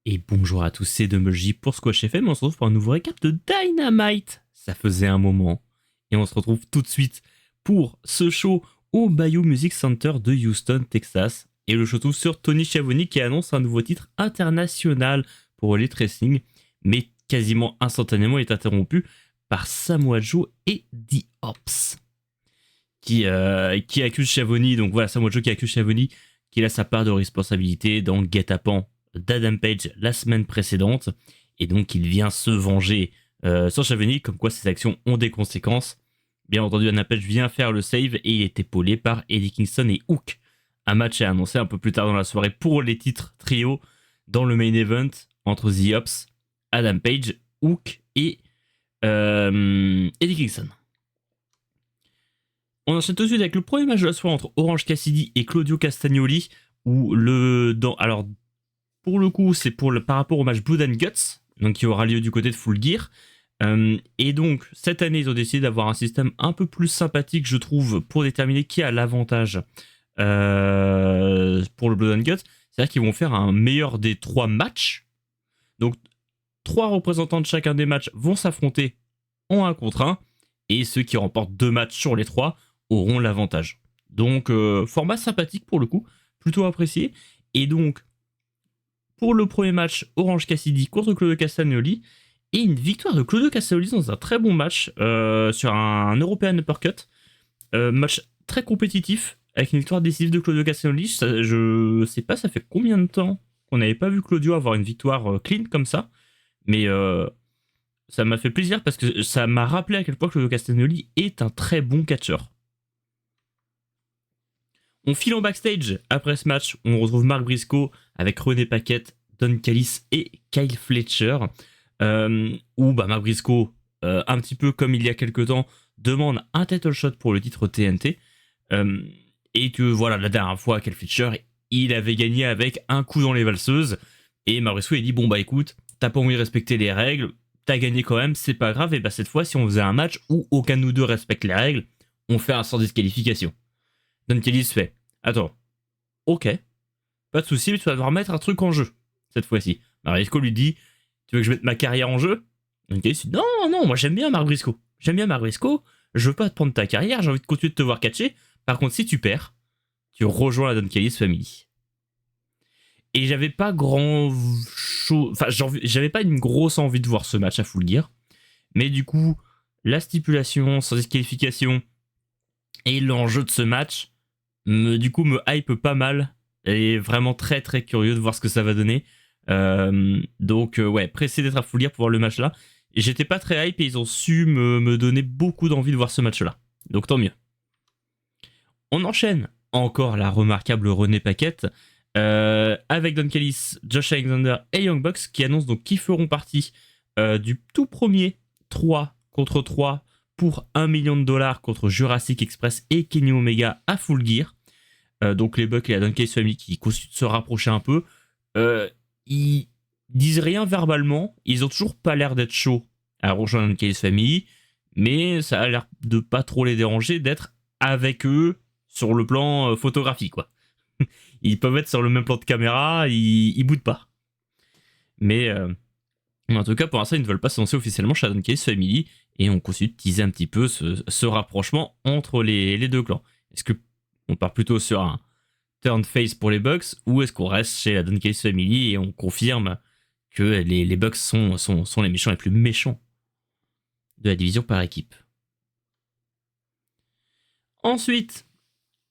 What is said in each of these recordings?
Et bonjour à tous, c'est Dumble pour Squash FM. On se retrouve pour un nouveau récap de Dynamite. Ça faisait un moment. Et on se retrouve tout de suite pour ce show au Bayou Music Center de Houston, Texas. Et le show tourne sur Tony Schiavone qui annonce un nouveau titre international pour Elite Wrestling. Mais quasiment instantanément, il est interrompu par Samoa Joe et The Ops. Qui accuse Schiavone. Donc voilà, Samoa Joe qui accuse Schiavone, qui a sa part de responsabilité dans le guet-apens d'Adam Page la semaine précédente, et donc il vient se venger sur Schiavone, comme quoi ses actions ont des conséquences. Bien entendu, Adam Page vient faire le save et il est épaulé par Eddie Kingston et Hook. Un match est annoncé un peu plus tard dans la soirée pour les titres trio dans le main event entre The Ops, Adam Page, Hook et Eddie Kingston. On enchaîne tout de suite avec le premier match de la soirée entre Orange Cassidy et Claudio Castagnoli, où alors pour le coup, c'est par rapport au match Blood and Guts, donc qui aura lieu du côté de Full Gear. Et donc, cette année, ils ont décidé d'avoir un système un peu plus sympathique, je trouve, pour déterminer qui a l'avantage pour le Blood and Guts. C'est-à-dire qu'ils vont faire un meilleur des 3 matchs. Donc, 3 représentants de chacun des matchs vont s'affronter en 1 contre 1. Et ceux qui remportent 2 matchs sur les 3 auront l'avantage. Donc, format sympathique pour le coup, plutôt apprécié. Et donc, pour le premier match, Orange Cassidy contre Claudio Castagnoli, et une victoire de Claudio Castagnoli dans un très bon match sur un European Uppercut. Match très compétitif, avec une victoire décisive de Claudio Castagnoli. Je sais pas, ça fait combien de temps qu'on n'avait pas vu Claudio avoir une victoire clean comme ça, mais ça m'a fait plaisir parce que ça m'a rappelé à quel point Claudio Castagnoli est un très bon catcheur. On file en backstage après ce match, on retrouve Mark Briscoe avec René Paquette, Don Callis et Kyle Fletcher, où Mark Briscoe, un petit peu comme il y a quelques temps, demande un title shot pour le titre TNT, et que voilà, la dernière fois, Kyle Fletcher, il avait gagné avec un coup dans les valseuses, et Mark Briscoe il dit bon écoute, t'as pas envie de respecter les règles, t'as gagné quand même, c'est pas grave, et cette fois, si on faisait un match où aucun de nous deux respecte les règles, on fait un sans disqualification. Don Callis fait attends, ok, pas de souci, mais tu vas devoir mettre un truc en jeu cette fois-ci. Mark Briscoe lui dit tu veux que je mette ma carrière en jeu? Don Callis dit non, moi j'aime bien Mark Briscoe. Je veux pas te prendre ta carrière, j'ai envie de continuer de te voir catcher. Par contre, si tu perds, tu rejoins la Don Callis Family. Et j'avais pas j'avais pas une grosse envie de voir ce match à Full Gear. Mais du coup, la stipulation sans disqualification et l'enjeu de ce match me hype pas mal et vraiment très très curieux de voir ce que ça va donner. Donc pressé d'être à Full Gear pour voir le match là. Et j'étais pas très hype et ils ont su me donner beaucoup d'envie de voir ce match là. Donc tant mieux. On enchaîne encore la remarquable René Paquette avec Don Callis, Josh Alexander et Young Bucks qui annoncent donc qu'ils feront partie du tout premier 3 contre 3 pour $1 million contre Jurassic Express et Kenny Omega à Full Gear. Donc les Bucks et la Don Callis Family qui continuent de se rapprocher un peu. Ils disent rien verbalement, ils ont toujours pas l'air d'être chauds à rejoindre la Don Callis Family, mais ça a l'air de pas trop les déranger d'être avec eux sur le plan photographique quoi. Ils peuvent être sur le même plan de caméra, ils boudent pas. Mais en tout cas, pour l'instant, ils ne veulent pas se lancer officiellement chez la Don Callis Family et on continue de teaser un petit peu ce rapprochement entre les deux clans. Est-ce qu'on part plutôt sur un turn face pour les Bucks ou est-ce qu'on reste chez la Don Callis Family et on confirme que les Bucks sont les méchants les plus méchants de la division par équipe? Ensuite,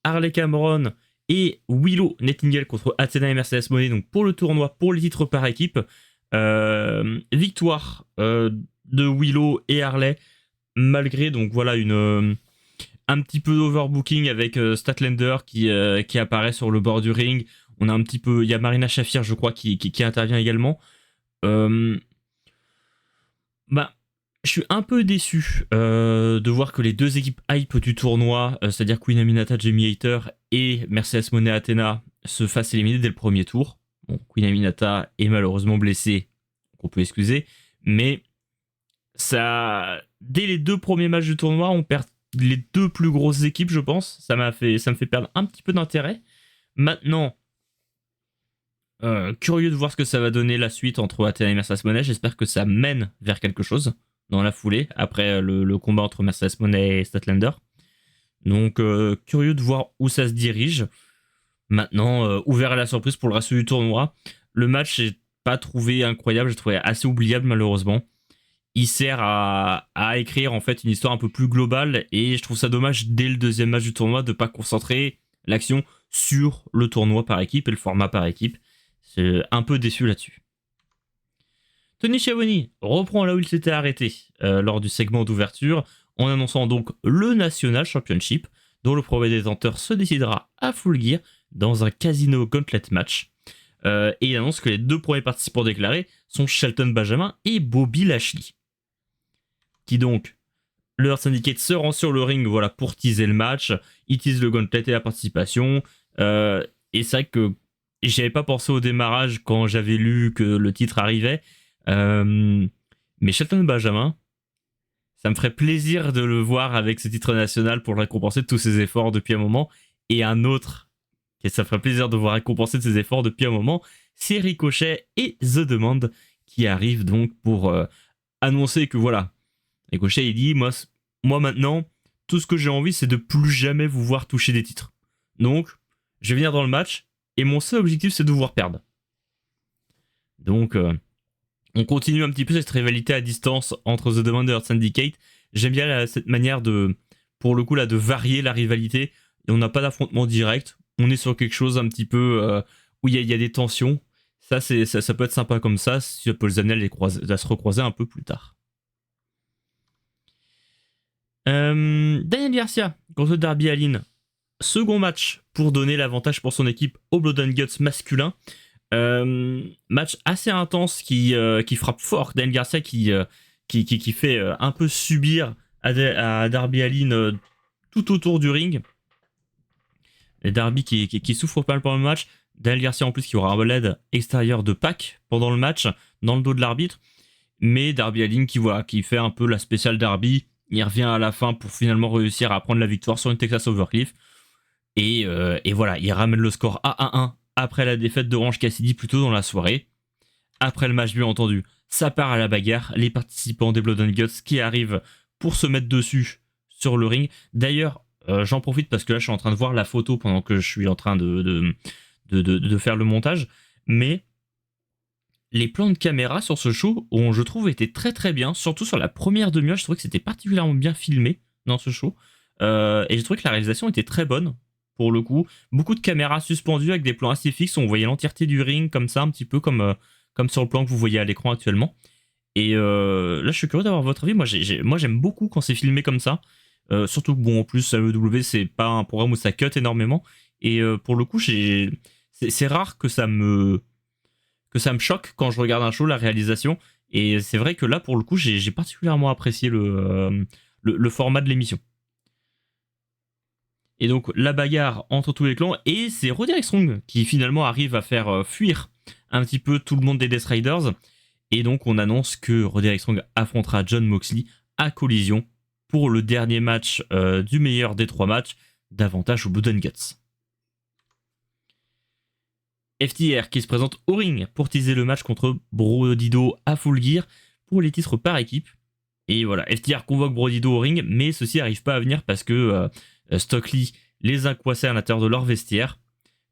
Harley Cameron et Willow Nightingale contre Athena et Mercedes Moné, donc pour le tournoi, pour les titres par équipe. Victoire de Willow et Harley, malgré donc voilà un petit peu d'overbooking avec Statlander qui apparaît sur le bord du ring. On a un petit peu, il y a Marina Shafir je crois qui intervient également. Je suis un peu déçu de voir que les deux équipes hype du tournoi, c'est-à-dire Queen Aminata, Jamie Hayter et Mercedes Moné Athena, se fassent éliminer dès le premier tour. Bon, Queen Aminata est malheureusement blessée, qu'on peut excuser, mais ça, dès les 2 premiers matchs du tournoi, on perd les 2 plus grosses équipes, je pense. Ça me fait perdre un petit peu d'intérêt. Maintenant, Curieux de voir ce que ça va donner la suite entre Athena et Mercedes Monet. J'espère que ça mène vers quelque chose dans la foulée, après le combat entre Mercedes Monet et Statlander. Donc, curieux de voir où ça se dirige. Maintenant, ouvert à la surprise pour le reste du tournoi. Le match, j'ai pas trouvé incroyable, j'ai trouvé assez oubliable malheureusement. Il sert à écrire en fait une histoire un peu plus globale et je trouve ça dommage dès le deuxième match du tournoi de pas concentrer l'action sur le tournoi par équipe et le format par équipe. C'est un peu déçu là-dessus. Tony Schiavone reprend là où il s'était arrêté lors du segment d'ouverture en annonçant donc le National Championship dont le premier détenteur se décidera à Full Gear dans un casino gauntlet match. Et il annonce que les 2 premiers participants déclarés sont Shelton Benjamin et Bobby Lashley. Qui donc, le Earth Syndicate se rend sur le ring voilà, pour teaser le match. Il tease le gauntlet et la participation. Et c'est vrai que j'y avais pas pensé au démarrage quand j'avais lu que le titre arrivait. Mais Shelton Benjamin, ça me ferait plaisir de le voir avec ce titre national pour le récompenser de tous ses efforts depuis un moment. Et un autre, et ça me ferait plaisir de voir récompenser de ses efforts depuis un moment, c'est Ricochet et The Demand qui arrivent donc pour annoncer que voilà, Ricochet il dit moi maintenant, tout ce que j'ai envie c'est de plus jamais vous voir toucher des titres. Donc, je vais venir dans le match et mon seul objectif c'est de vous voir perdre. Donc, on continue un petit peu cette rivalité à distance entre The Demand et Earth Syndicate. J'aime bien cette manière de, pour le coup là, de varier la rivalité. Et on n'a pas d'affrontement direct. On est sur quelque chose un petit peu où il y a des tensions. Ça peut être sympa comme ça. Ça peut les amener à se recroiser un peu plus tard. Daniel Garcia contre Darby Allin. Second match pour donner l'avantage pour son équipe au Blood and Guts masculin. Match assez intense qui frappe fort. Daniel Garcia qui fait un peu subir à Darby Allin tout autour du ring. Et Darby qui souffre pas mal pendant le match. Daniel Garcia en plus qui aura un LED extérieur de Pac pendant le match dans le dos de l'arbitre. Mais Darby Allin qui fait un peu la spéciale Darby. Il revient à la fin pour finalement réussir à prendre la victoire sur une Texas Overcliff. Et voilà, il ramène le score à 1-1 après la défaite d'Orange Cassidy plus tôt dans la soirée. Après le match, bien entendu, ça part à la bagarre. Les participants des Blood and Guts qui arrivent pour se mettre dessus sur le ring. D'ailleurs, j'en profite parce que là, je suis en train de voir la photo pendant que je suis en train de faire le montage. Mais les plans de caméra sur ce show ont, je trouve, été très très bien. Surtout sur la première demi-heure, je trouvais que c'était particulièrement bien filmé dans ce show. Et j'ai trouvé que la réalisation était très bonne. Pour le coup, beaucoup de caméras suspendues avec des plans assez fixes. On voyait l'entièreté du ring comme ça, un petit peu comme sur le plan que vous voyez à l'écran actuellement. Et là, je suis curieux d'avoir votre avis. Moi, j'aime beaucoup quand c'est filmé comme ça. Surtout que, bon, en plus, à l'EW, c'est pas un programme où ça cut énormément. Et pour le coup, c'est rare que ça me choque quand je regarde un show, la réalisation. Et c'est vrai que là, pour le coup, j'ai particulièrement apprécié le format de l'émission. Et donc la bagarre entre tous les clans, et c'est Roderick Strong qui finalement arrive à faire fuir un petit peu tout le monde des Death Riders. Et donc on annonce que Roderick Strong affrontera Jon Moxley à Collision pour le dernier match du meilleur des 3 matchs, davantage au Blood and Guts. FTR qui se présente au ring pour teaser le match contre Brodido à Full Gear pour les titres par équipe. Et voilà, FTR convoque Brodido au ring, mais ceux-ci n'arrivent pas à venir parce que Stockley les a coincés à l'intérieur de leur vestiaire.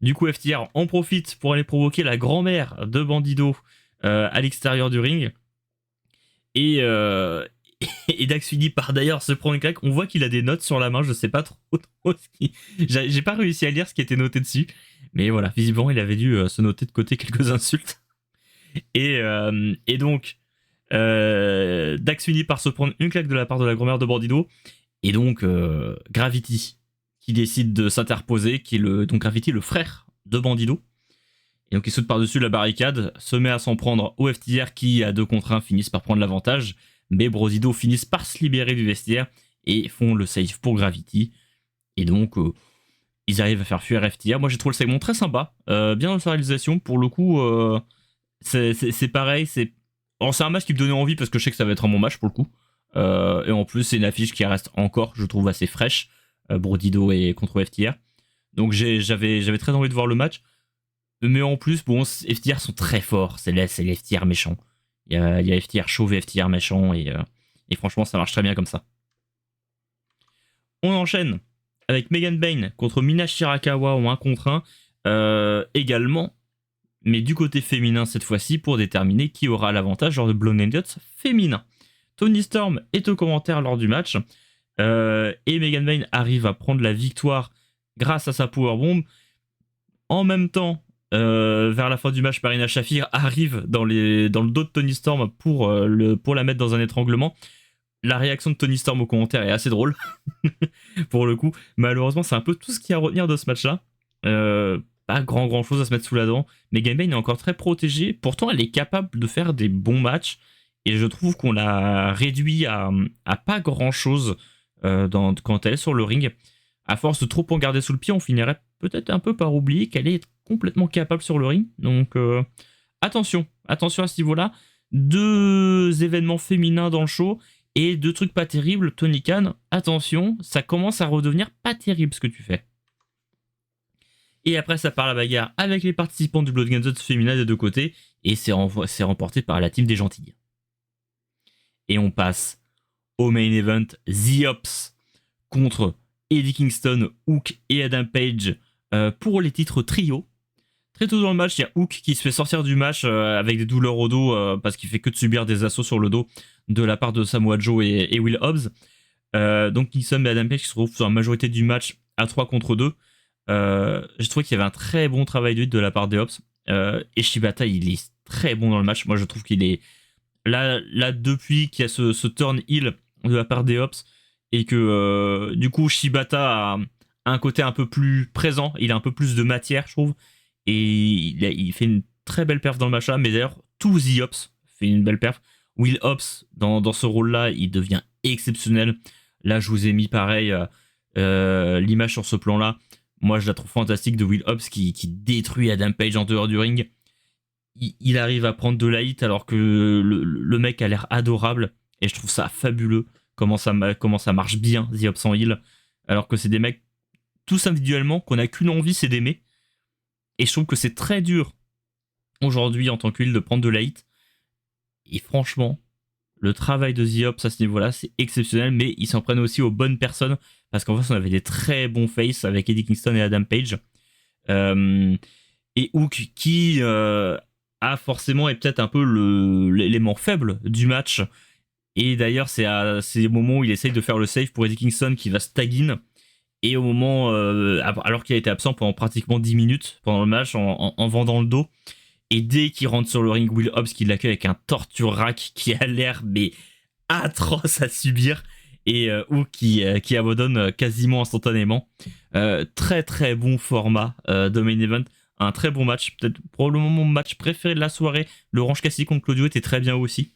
Du coup, FTR en profite pour aller provoquer la grand-mère de Bandido à l'extérieur du ring. Et Dax finit par d'ailleurs se prendre une claque. On voit qu'il a des notes sur la main, je sais pas trop ce qui... J'ai pas réussi à lire ce qui était noté dessus. Mais voilà, visiblement, il avait dû se noter de côté quelques insultes. Et donc, Dax finit par se prendre une claque de la part de la grand-mère de Bandido. Et donc, Gravity qui décide de s'interposer, donc Gravity, le frère de Bandido. Et donc, il saute par-dessus la barricade, se met à s'en prendre au FTR qui, à 2 contre 1, finissent par prendre l'avantage. Mais Brodido finissent par se libérer du vestiaire et font le save pour Gravity. Et donc, ils arrivent à faire fuir FTR. Moi, j'ai trouvé le segment très sympa, bien dans sa réalisation. Pour le coup, c'est pareil. C'est un match qui me donnait envie parce que je sais que ça va être un bon match pour le coup. Et en plus, c'est une affiche qui reste encore, je trouve, assez fraîche. Brodido et contre FTR. Donc, j'avais très envie de voir le match. Mais en plus, bon, FTR sont très forts. C'est les FTR méchants. Il y a FTR chauve et FTR méchant. Et franchement, ça marche très bien comme ça. On enchaîne avec Megan Bayne contre Mina Shirakawa en 1 contre 1. Également, mais du côté féminin cette fois-ci, pour déterminer qui aura l'avantage lors de Blood and Guts féminin. Toni Storm est au commentaire lors du match. Et Megan Bayne arrive à prendre la victoire grâce à sa powerbomb. En même temps, vers la fin du match, Marina Shafir arrive dans le dos de Toni Storm pour la mettre dans un étranglement. La réaction de Toni Storm au commentaire est assez drôle, pour le coup. Malheureusement, c'est un peu tout ce qu'il y a à retenir de ce match-là. Pas grand chose à se mettre sous la dent. Megan Bayne est encore très protégée. Pourtant, elle est capable de faire des bons matchs. Et je trouve qu'on l'a réduit à pas grand-chose quand elle est sur le ring. À force de trop en garder sous le pied, on finirait peut-être un peu par oublier qu'elle est complètement capable sur le ring. Donc attention à ce niveau-là. 2 événements féminins dans le show et 2 trucs pas terribles. Tony Khan, attention, ça commence à redevenir pas terrible ce que tu fais. Et après, ça part la bagarre avec les participants du Blood and Guts féminin des 2 côtés. Et c'est remporté par la team des gentilles. Et on passe au main event, The Ops contre Eddie Kingston, Hook et Adam Page pour les titres trio. Très tôt dans le match, il y a Hook qui se fait sortir du match avec des douleurs au dos parce qu'il fait que de subir des assauts sur le dos de la part de Samoa Joe et Will Hobbs. Donc Kingston et Adam Page qui se retrouvent sur la majorité du match à 3 contre 2. Je trouvais qu'il y avait un très bon travail de la part des Ops. Et Shibata, il est très bon dans le match. Moi, je trouve qu'il est là depuis qu'il y a ce turn heel de la part des Ops et que du coup Shibata a un côté un peu plus présent, il a un peu plus de matière, je trouve, et il fait une très belle perf dans le match là. Mais d'ailleurs, tout The Ops fait une belle perf. Will Ops dans ce rôle là, il devient exceptionnel. Là, je vous ai mis pareil l'image sur ce plan là. Moi, je la trouve fantastique de Will Hobbs qui détruit Adam Page en dehors du ring. Il arrive à prendre de la hit alors que le mec a l'air adorable. Et je trouve ça fabuleux comment ça marche bien, The Hobbs en heal. Alors que c'est des mecs, tous individuellement, qu'on a qu'une envie, c'est d'aimer. Et je trouve que c'est très dur aujourd'hui en tant que heal de prendre de la hit. Et franchement, le travail de The Hobbs à ce niveau-là, c'est exceptionnel. Mais ils s'en prennent aussi aux bonnes personnes. Parce qu'en fait, on avait des très bons faces avec Eddie Kingston et Adam Page. Et Hook qui a forcément est peut-être un peu l'élément faible du match. Et d'ailleurs, c'est à ces moments où il essaye de faire le save pour Eddie Kingston qui va stagin. Et au moment, alors qu'il a été absent pendant pratiquement 10 minutes pendant le match en vendant le dos. Et dès qu'il rentre sur le ring, Will Hobbs qui l'accueille avec un torture rack qui a l'air mais atroce à subir. Et Hook qui abandonne quasiment instantanément. Très très bon format de main event. Un très bon match, peut-être probablement mon match préféré de la soirée. L'Orange Cassidy contre Claudio était très bien aussi.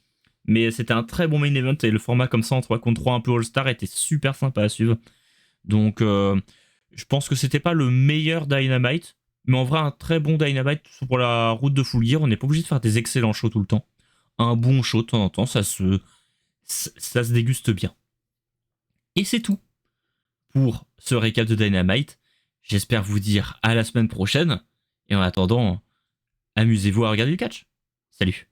Mais c'était un très bon main event et le format comme ça en 3 contre 3 un peu All-Star était super sympa à suivre. Donc je pense que c'était pas le meilleur Dynamite, mais en vrai un très bon Dynamite pour la route de Full Gear. On n'est pas obligé de faire des excellents shows tout le temps. Un bon show de temps en temps, ça se déguste bien. Et c'est tout pour ce récap de Dynamite. J'espère vous dire à la semaine prochaine. Et en attendant, amusez-vous à regarder le catch. Salut.